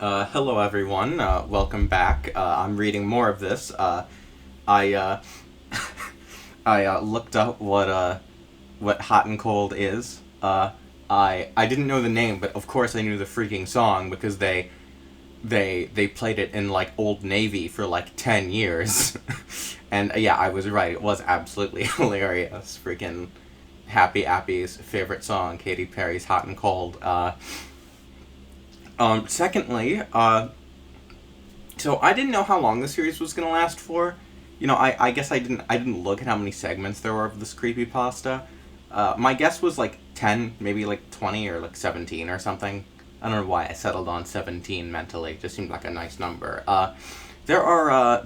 Hello everyone, welcome back. I'm reading more of this. I, uh, I looked up what hot and cold is. I didn't know the name, but of course I knew the freaking song because they played it in, like, Old Navy for, like, 10 years. And, yeah, I was right, it was absolutely hilarious. Freaking Happy Appy's favorite song, Katy Perry's Hot and Cold. Secondly, so I didn't know how long the series was gonna last for. I guess I didn't look at how many segments there were of this creepypasta. My guess was like 10, maybe like 20 or like 17 or something. I don't know why I settled on 17 mentally. It just seemed like a nice number. There are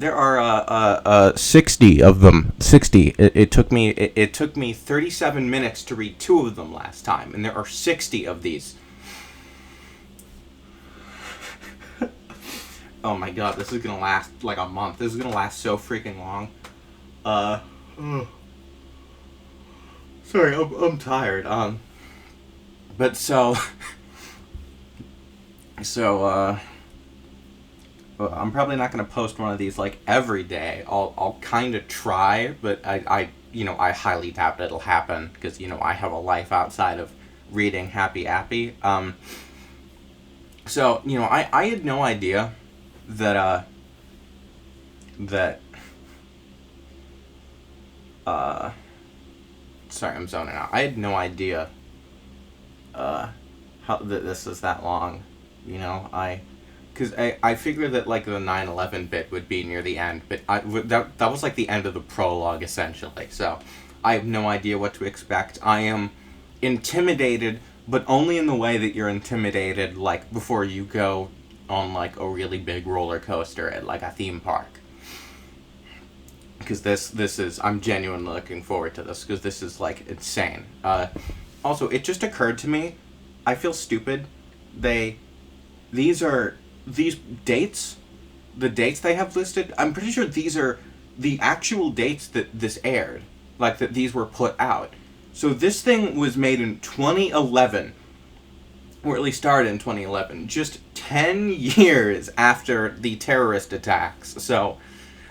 60 of them. 60. It took me 37 minutes to read 2 of them last time, and there are 60 of these. Oh my god, this is gonna last like a month. This is gonna last so freaking long. Sorry, I'm tired. But so I'm probably not gonna post one of these like every day. I'll kind of try, but I highly doubt it'll happen because I have a life outside of reading Happy Appy. So I had no idea that sorry, I'm zoning out. I had no idea how this is that long. Because I figured that like the 9/11 bit would be near the end, but that was like the end of the prologue essentially. So I have no idea what to expect. I am intimidated, but only in the way that you're intimidated like before you go on like a really big roller coaster at like a theme park. Because this is, I'm genuinely looking forward to this because this is like insane. Also, it just occurred to me, I feel stupid. These dates, the dates they have listed, I'm pretty sure these are the actual dates that this aired, like that these were put out. So this thing was made in 2011. Or at least started in 2011, just 10 years after the terrorist attacks. So,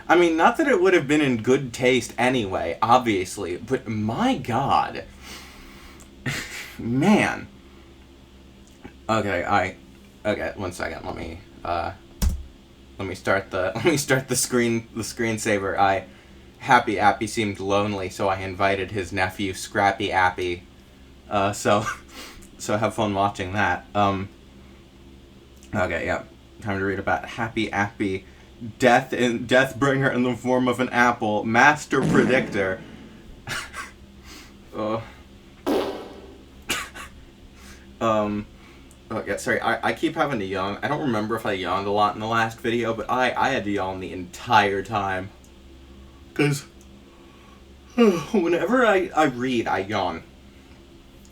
I mean, not that it would have been in good taste anyway, obviously, but my god. Man. Okay, one second, let me start the screensaver. Happy Appy seemed lonely, so I invited his nephew, Scrappy Appy. So have fun watching that. Okay, yeah. Time to read about Happy Appy. Deathbringer in the form of an apple. Master predictor. Okay, sorry, I keep having to yawn. I don't remember if I yawned a lot in the last video, but I had to yawn the entire time. Because whenever I read, I yawn.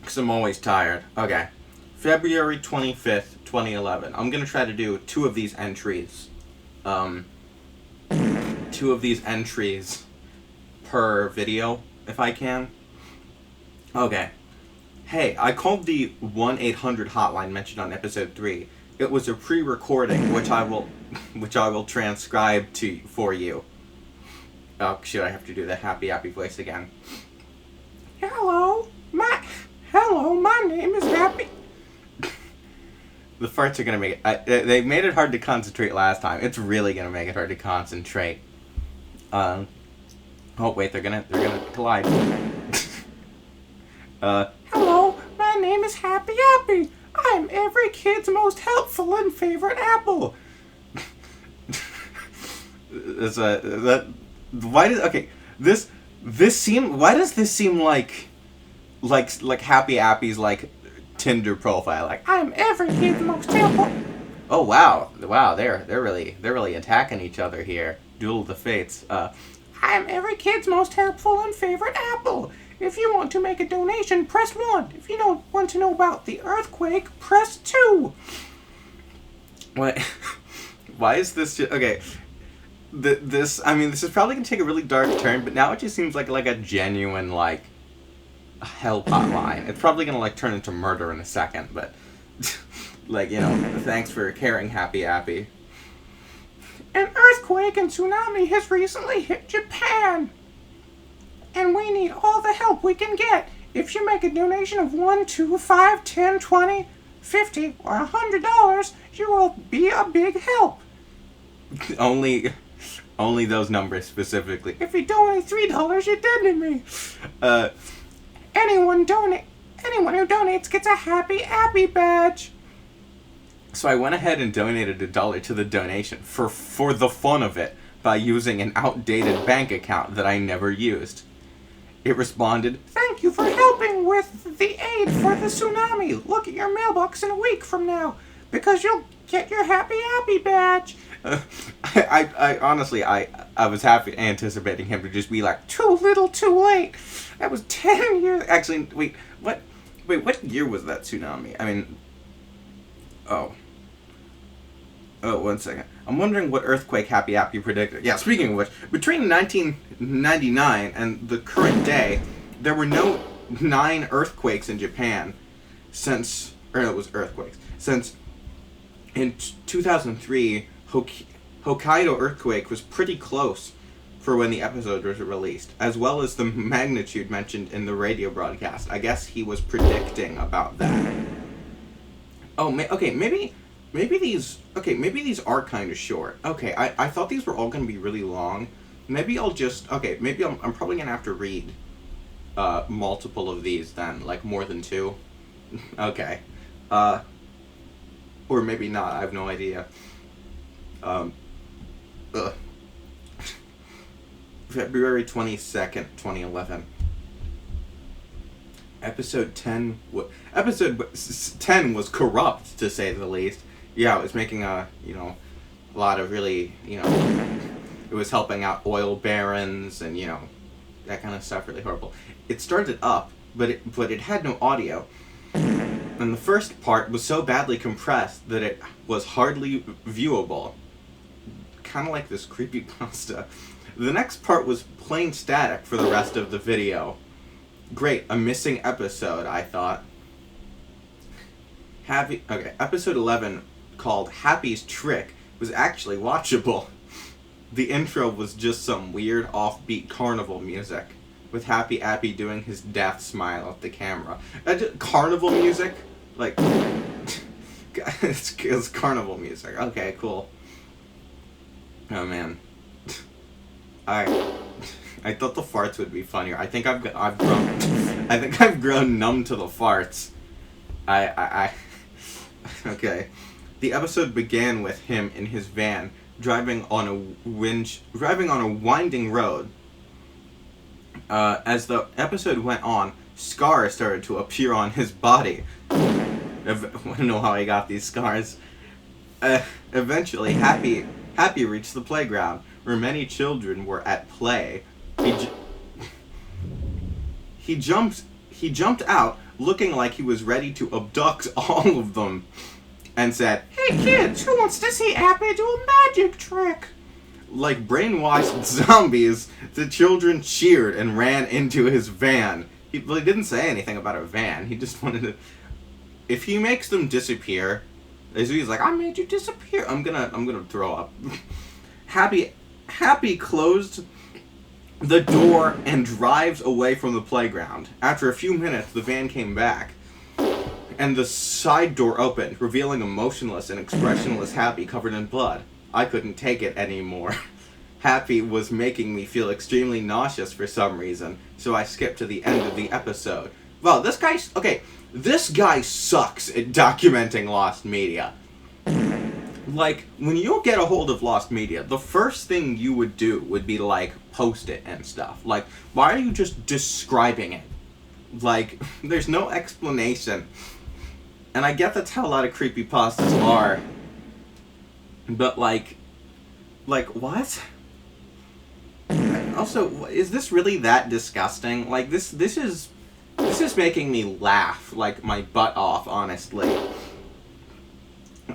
Because I'm always tired. Okay. February 25th, 2011. I'm going to try to do 2 of these entries. 2 of these entries per video, if I can. Okay. Hey, I called the 1-800 hotline mentioned on episode 3. It was a pre-recording, which I will transcribe for you. Oh, should I have to do the Happy Appy voice again? Hello, my name is Happy. The farts are gonna make it. They made it hard to concentrate last time. It's really gonna make it hard to concentrate. Oh wait, they're gonna collide. Hello, my name is Happy Appy. I'm every kid's most helpful and favorite apple. Why does this seem like Happy Appy's like Tinder profile? Like, I'm every kid's most helpful. Oh wow, they're really attacking each other here. Duel of the Fates. I'm every kid's most helpful and favorite apple. If you want to make a donation, press 1. If you don't want to know about the earthquake, press 2. What? Why is this okay? This is probably gonna take a really dark turn, but now it just seems like a genuine like hell hotline. It's probably gonna like turn into murder in a second, but Like, thanks for caring, Happy Appy. An earthquake and tsunami has recently hit Japan. And we need all the help we can get. If you make a donation of $1, $2, $5, $10, $20, $50, or $100, you will be a big help. Only those numbers specifically. If you donate $3, you're dead to me. Anyone who donates gets a Happy Appy badge. So I went ahead and donated $1 to the donation for the fun of it by using an outdated bank account that I never used. It responded, "Thank you for helping with the aid for the tsunami. Look at your mailbox in a week from now, because you'll get your Happy Appy badge." I honestly was happy anticipating him to just be like, "Too little, too late." That was 10 years. Actually, wait, what year was that tsunami? I mean, oh, 1 second. I'm wondering what earthquake Happy Appy predicted. Yeah, speaking of which, between 1999 and the current day, there were no 9 earthquakes in Japan since in 2003, Hokkaido earthquake was pretty close for when the episode was released, as well as the magnitude mentioned in the radio broadcast. I guess he was predicting about that. Oh, maybe these are kind of short. Okay, I thought these were all going to be really long. Maybe I'm probably going to have to read multiple of these then, like more than 2. Okay. Or maybe not, I have no idea. February 22nd, 2011. Episode 10 was corrupt, to say the least. Yeah, it was making a lot of really, it was helping out oil barons and, that kind of stuff, really horrible. It started up, but it had no audio. And the first part was so badly compressed that it was hardly viewable. Kind of like this creepypasta. The next part was plain static for the rest of the video. Great, a missing episode, I thought. Episode 11, called Happy's Trick, was actually watchable. The intro was just some weird offbeat carnival music, with Happy Appy doing his death smile at the camera. Carnival music? Like, it's carnival music. Okay, cool. Oh man, I thought the farts would be funnier. I think I've grown numb to the farts. Okay. The episode began with him in his van driving on a winding road. As the episode went on, scars started to appear on his body. I want to know how he got these scars. Eventually, Happy reached the playground, where many children were at play. He jumped out, looking like he was ready to abduct all of them, and said, "Hey kids, who wants to see Appy do a magic trick?" Like brainwashed zombies, the children cheered and ran into his van. He didn't say anything about a van. He just wanted to... If he makes them disappear, he's like, "I made you disappear," I'm gonna throw up. Happy closed the door and drives away from the playground. After a few minutes, the van came back, and the side door opened, revealing a motionless and expressionless Happy covered in blood. I couldn't take it anymore. Happy was making me feel extremely nauseous for some reason, so I skipped to the end of the episode. Well, this guy sucks at documenting lost media. Like, when you get a hold of lost media, the first thing you would do would be, like, post it and stuff. Like, why are you just describing it? Like, there's no explanation. And I get that's how a lot of creepypastas are. But, like, what? Also, is this really that disgusting? Like, this is making me laugh, like, my butt off, honestly.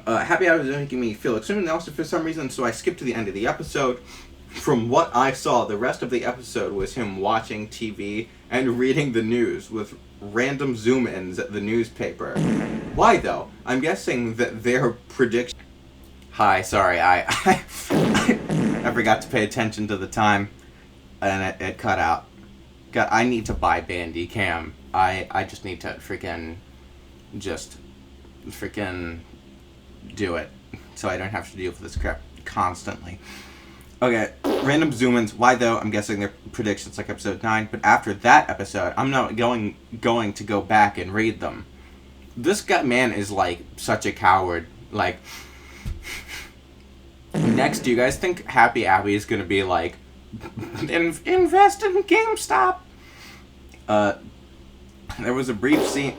Happy Hour was making me feel extremely nauseous for some reason, so I skipped to the end of the episode. From what I saw, the rest of the episode was him watching TV and reading the news with random zoom-ins at the newspaper. Why, though? I'm guessing that their prediction... Hi, sorry, I forgot to pay attention to the time, and it cut out. God, I need to buy Bandicam. I just need to freaking do it, so I don't have to deal with this crap constantly. Okay, random zoom-ins. Why, though? I'm guessing they're predictions like episode 9, but after that episode, I'm not going to go back and read them. This man is, like, such a coward. Like, next, do you guys think Happy Appy is gonna be like, invest in GameStop? There was a brief scene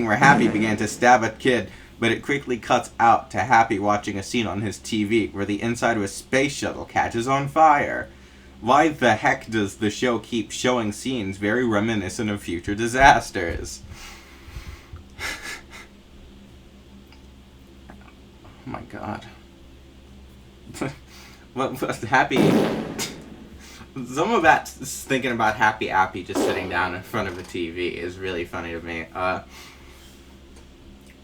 where Happy began to stab a kid, but it quickly cuts out to Happy watching a scene on his TV where the inside of a space shuttle catches on fire. Why the heck does the show keep showing scenes very reminiscent of future disasters? Oh my god. What Happy... Some of that thinking about Happy Appy just sitting down in front of the TV is really funny to me.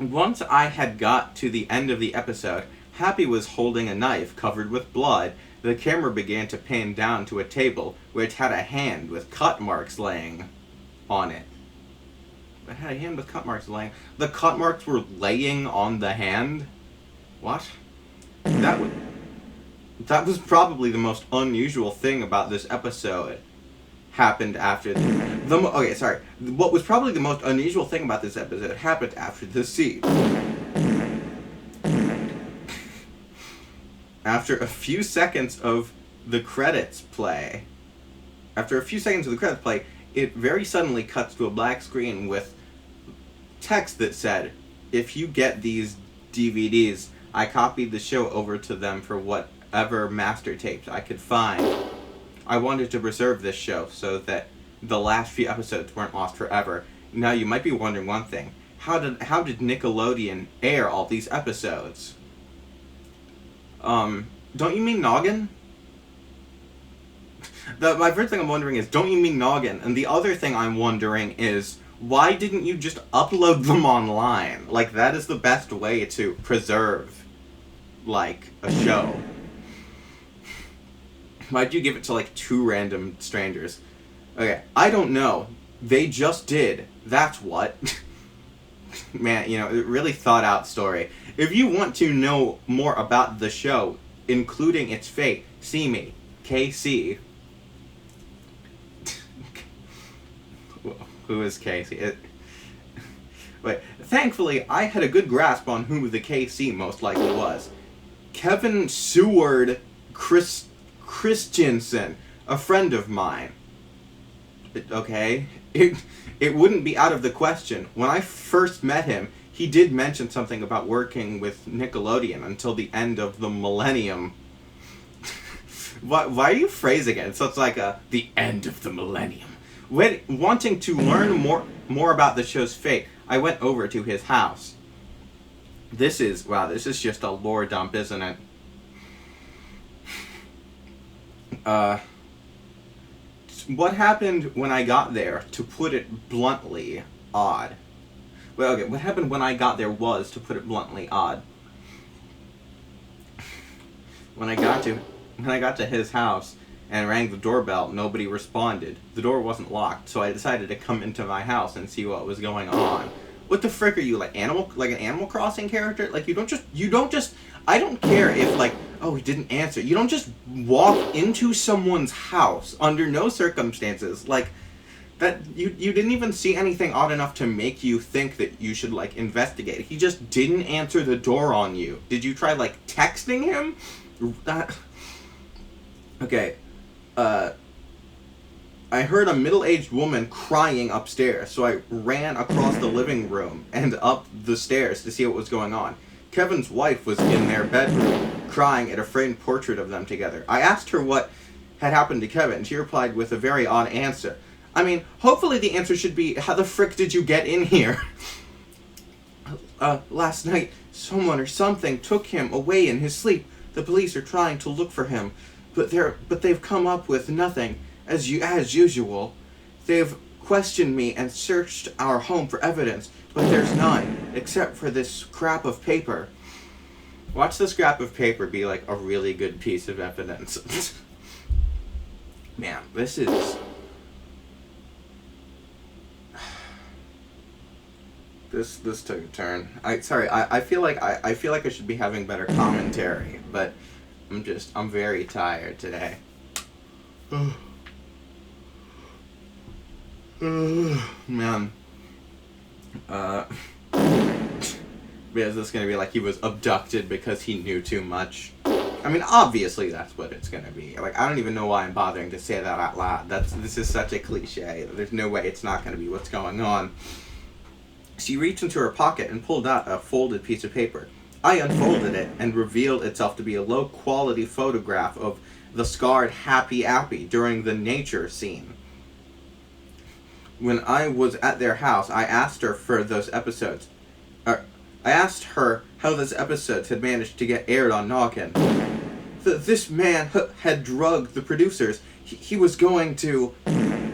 Once I had got to the end of the episode, Happy was holding a knife covered with blood. The camera began to pan down to a table, which had a hand with cut marks laying on it. It had a hand with cut marks laying... The cut marks were laying on the hand? What? That was probably the most unusual thing about this episode. Happened after what was probably the most unusual thing about this episode happened after the scene. After a few seconds of the credits play, it very suddenly cuts to a black screen with text that said, "If you get these DVDs, I copied the show over to them for whatever master tapes I could find. I wanted to preserve this show so that the last few episodes weren't lost forever." Now you might be wondering one thing. How did Nickelodeon air all these episodes? Don't you mean Noggin? My first thing I'm wondering is, don't you mean Noggin? And the other thing I'm wondering is, why didn't you just upload them online? Like, that is the best way to preserve, like, a show. Why'd you give it to, like, 2 random strangers? Okay, I don't know. They just did. That's what. Man, a really thought out story. If you want to know more about the show, including its fate, see me, KC. Who is KC? Wait, thankfully, I had a good grasp on who the KC most likely was. Kevin Seward Christensen, a friend of mine. Okay? It wouldn't be out of the question. When I first met him, he did mention something about working with Nickelodeon until the end of the millennium. Why are you phrasing it? So it's like the end of the millennium. Wanting to learn more about the show's fate, I went over to his house. This is just a lore dump, isn't it? What happened when I got there, to put it bluntly, odd. Well, okay, what happened when I got there was, to put it bluntly, odd. When I got to his house and rang the doorbell, nobody responded. The door wasn't locked, so I decided to come into my house and see what was going on. What the frick are you, like an Animal Crossing character? Like, you don't just, I don't care if, like, oh, he didn't answer. You don't just walk into someone's house under no circumstances. Like, that, you didn't even see anything odd enough to make you think that you should, like, investigate. He just didn't answer the door on you. Did you try, like, texting him? Okay, I heard a middle-aged woman crying upstairs, so I ran across the living room and up the stairs to see what was going on. Kevin's wife was in their bedroom, crying at a framed portrait of them together. I asked her what had happened to Kevin. She replied with a very odd answer. I mean, hopefully the answer should be, how the frick did you get in here? Last night, someone or something took him away in his sleep. The police are trying to look for him, but they've come up with nothing. As usual, they've questioned me and searched our home for evidence, but there's none, except for this scrap of paper. Watch the scrap of paper be like a really good piece of evidence. Man, this is... This took a turn. I feel like I feel like I should be having better commentary, but I'm very tired today. Man. Is this gonna be like he was abducted because he knew too much? I mean, obviously that's what it's gonna be. Like, I don't even know why I'm bothering to say that out loud. This is such a cliche. There's no way it's not gonna be what's going on. She reached into her pocket and pulled out a folded piece of paper. I unfolded it and revealed itself to be a low-quality photograph of the scarred Happy Appy during the nature scene. When I was at their house, I asked her for those episodes. I asked her how those episodes had managed to get aired on Noggin. This man had drugged the producers. He was going to... I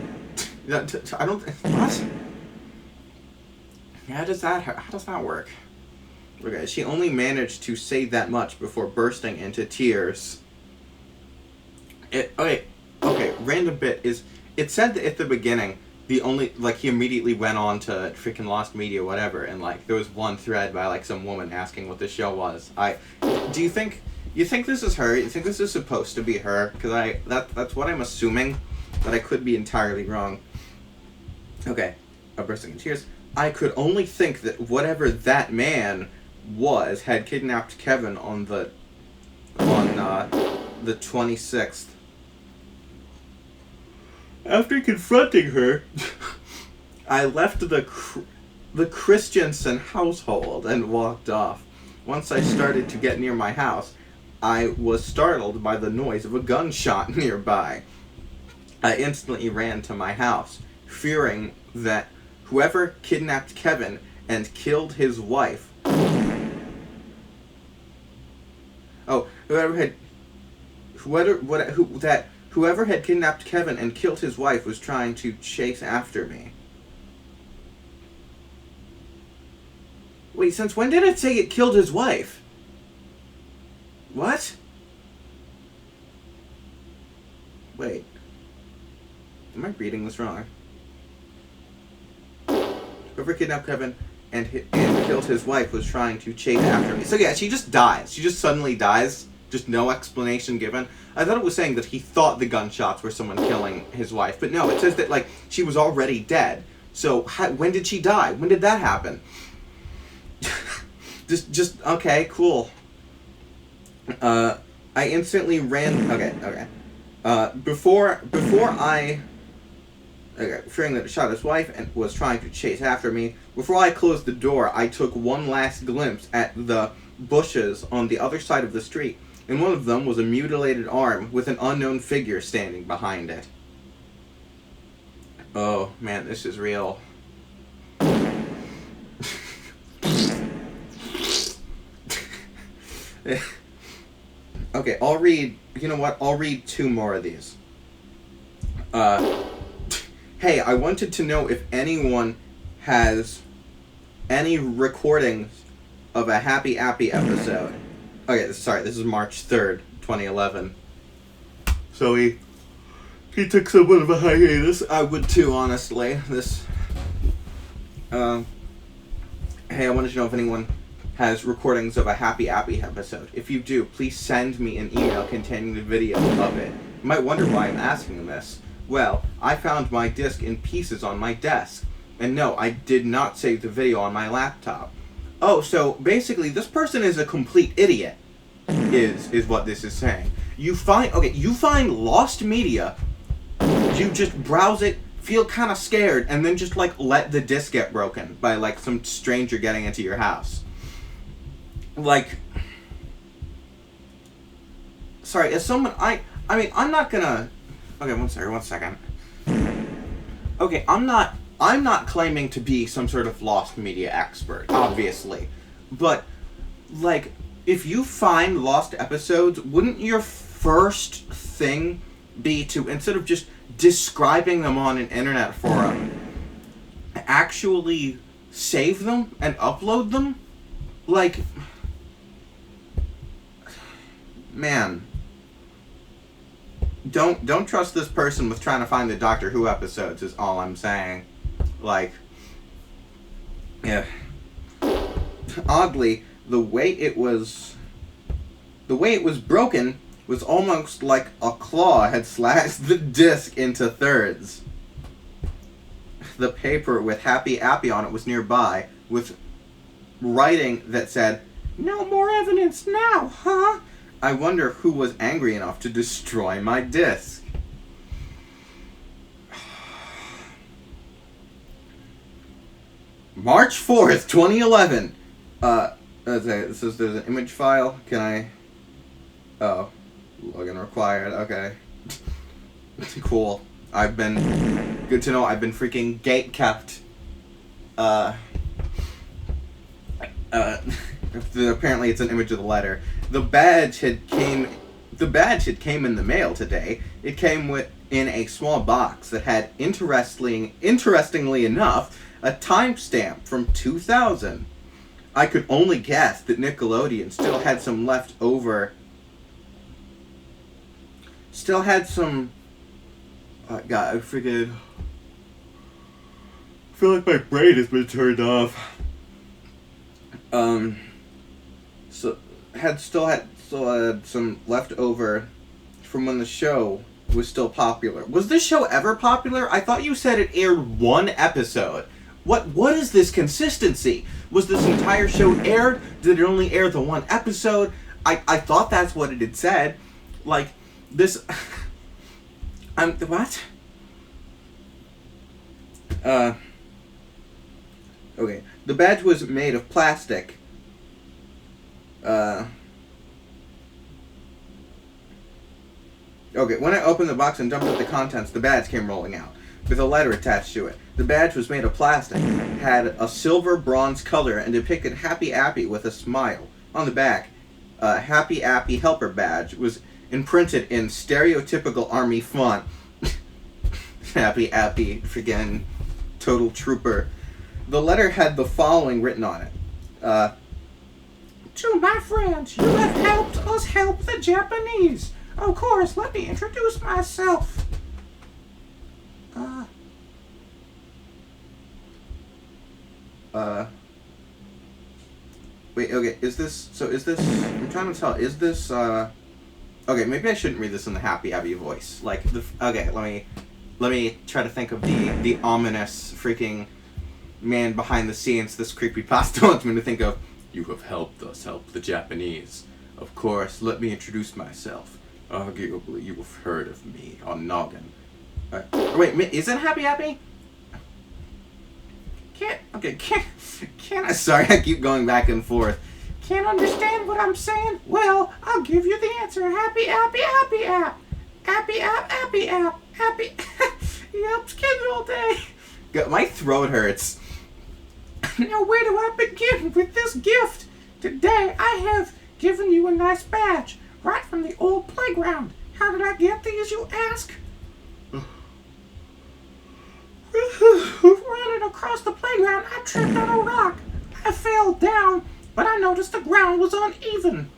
don't... What? How does that work? Okay, she only managed to say that much before bursting into tears. Okay, random bit is... It said that at the beginning... The only, like, he immediately went on to freaking Lost Media, whatever, and, like, there was one thread by, like, some woman asking what the show was. Do you think this is her? You think this is supposed to be her? Because that's what I'm assuming, but I could be entirely wrong. Okay, I'm bursting in tears. I could only think that whatever that man was had kidnapped Kevin on the 26th. After confronting her, I left the Christensen household and walked off. Once I started to get near my house, I was startled by the noise of a gunshot nearby. I instantly ran to my house, fearing that whoever kidnapped Kevin and killed his wife... Whoever had kidnapped Kevin and killed his wife was trying to chase after me. Wait, since when did it say it killed his wife? What? Wait. Am I reading this wrong? Whoever kidnapped Kevin and killed his wife was trying to chase after me. So yeah, she just dies. She just suddenly dies. Just no explanation given. I thought it was saying that he thought the gunshots were someone killing his wife. But no, it says that, like, she was already dead. So, when did she die? When did that happen? Okay, cool. I instantly ran... Okay. Fearing that it shot his wife and was trying to chase after me, before I closed the door, I took one last glimpse at the bushes on the other side of the street. In one of them was a mutilated arm with an unknown figure standing behind it. Oh, man, this is real. Okay, I'll read... You know what? I'll read 2 more of these. Hey, I wanted to know if anyone has any recordings of a Happy Appy episode. Okay, sorry, this is March 3rd, 2011. So he took somewhat of a hiatus. I would too, honestly. Hey, I wanted to know if anyone has recordings of a Happy Appy episode. If you do, please send me an email containing the video of it. You might wonder why I'm asking this. Well, I found my disc in pieces on my desk. And no, I did not save the video on my laptop. Oh, so basically this person is a complete idiot, is what this is saying. You find lost media, you just browse it, feel kind of scared, and then just, like, let the disc get broken by, like, some stranger getting into your house. Like, sorry, as someone, I mean, I'm not gonna, okay, one second. Okay, I'm not claiming to be some sort of lost media expert, obviously. But, like, if you find lost episodes, wouldn't your first thing be to, instead of just describing them on an internet forum, actually save them and upload them? Like, man, don't trust this person with trying to find the Doctor Who episodes is all I'm saying. Like, yeah. Oddly, the way it was broken was almost like a claw had slashed the disc into thirds. The paper with Happy Appy on it was nearby, with writing that said, "No more evidence now, huh?" I wonder who was angry enough to destroy my disc. March 4th, 2011. There's an image file. Can I... Oh. Login required. Okay. Cool. Good to know I've been freaking gate kept. Apparently it's an image of the letter. The badge had came in the mail today. It came in a small box that had interestingly enough, a timestamp from 2000. I could only guess that Nickelodeon still had some left over. God, I figured. I feel like my brain has been turned off. Still had some left over from when the show was still popular. Was this show ever popular? I thought you said it aired one episode. What is this consistency? Was this entire show aired? Did it only air the one episode? I thought that's what it had said. Like, this... what? Okay. The badge was made of plastic. Okay, when I opened the box and dumped out the contents, the badge came rolling out, with a letter attached to it. The badge was made of plastic, had a silver bronze color, and depicted Happy Appy with a smile. On the back, Happy Appy Helper badge was imprinted in stereotypical army font. Happy Appy, friggin' total trooper. The letter had the following written on it. To my friends, you have helped us help the Japanese. Of course, let me introduce myself. Wait, okay, I'm trying to tell, is this, okay, maybe I shouldn't read this in the Happy Appy voice. Like, okay, let me try to think of the ominous freaking man behind the scenes this creepypasta wants me to think of. You have helped us help the Japanese. Of course, let me introduce myself. Arguably, you have heard of me on Noggin. Wait, is it Happy Appy? Can't I? Sorry, I keep going back and forth. Can't understand what I'm saying? Well, I'll give you the answer. Happy Appy Appy App. Appy App Appy App. Happy. He helps kids all day. My throat hurts. Now, where do I begin with this gift? Today, I have given you a nice badge, right from the old playground. How did I get these, you ask? Running across the playground, I tripped on a rock. I fell down, but I noticed the ground was uneven.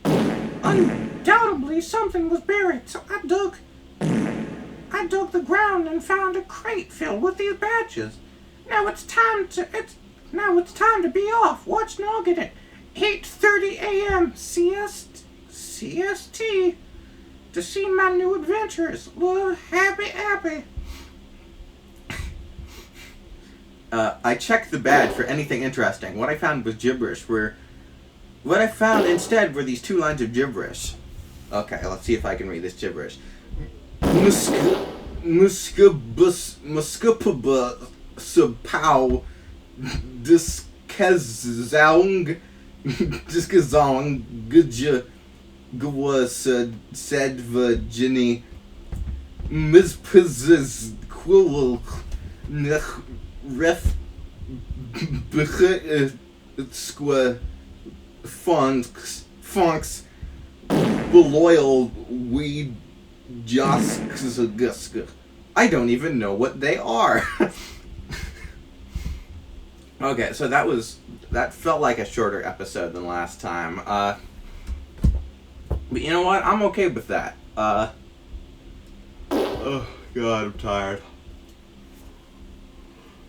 Undoubtedly, something was buried, so I dug the ground and found a crate filled with these badges. Now it's time to be off. Watch Noggin at 8:30 a.m. CST to see my new adventures. Love, Happy Appy. I checked the badge for anything interesting. What I found was gibberish. What I found instead were these two lines of gibberish. Okay, let's see if I can read this gibberish. Muskapaba Diskazong Gudja Sedvajini Mispizis Quil Ref Squa Funks Beloyal Weed Josk. I don't even know what they are. Okay, so that felt like a shorter episode than last time. But you know what? I'm okay with that. Oh god, I'm tired.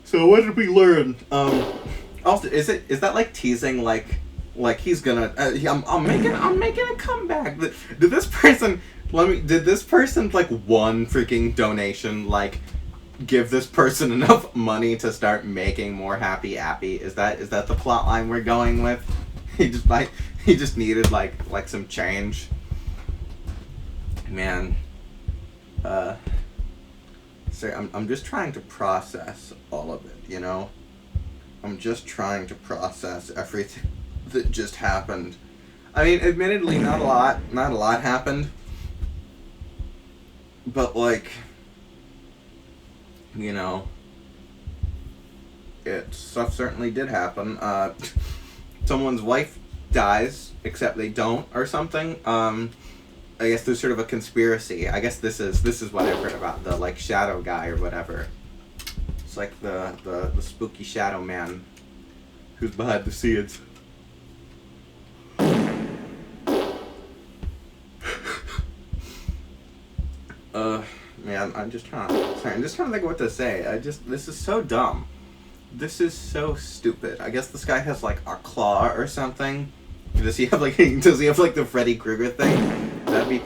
So what did we learn? Also, is that like teasing like he's gonna? I'm making a comeback. Did this person? Did this person like one freaking donation like give this person enough money to start making more Happy Appy? Is that the plot line we're going with? He just needed like some change. Man, sorry, I'm just trying to process all of it, you know? I'm just trying to process everything that just happened. I mean, admittedly, not a lot happened. But, like, you know, stuff certainly did happen. Someone's wife dies, except they don't, or something. I guess there's sort of a conspiracy. I guess this is what I've heard about, the like shadow guy or whatever. It's like the spooky shadow man who's behind the scenes. Man, I'm just trying to think of what to say. This is so dumb. This is so stupid. I guess this guy has like a claw or something. Does he have like the Freddy Krueger thing? That'd be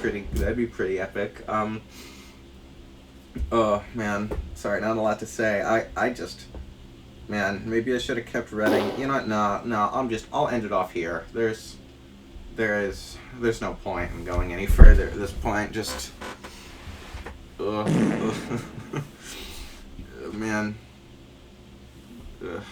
pretty epic. Oh man, sorry, not a lot to say. Man, maybe I should have kept reading. You know what? No. I'll end it off here. There's no point in going any further at this point. Just, man. Ugh.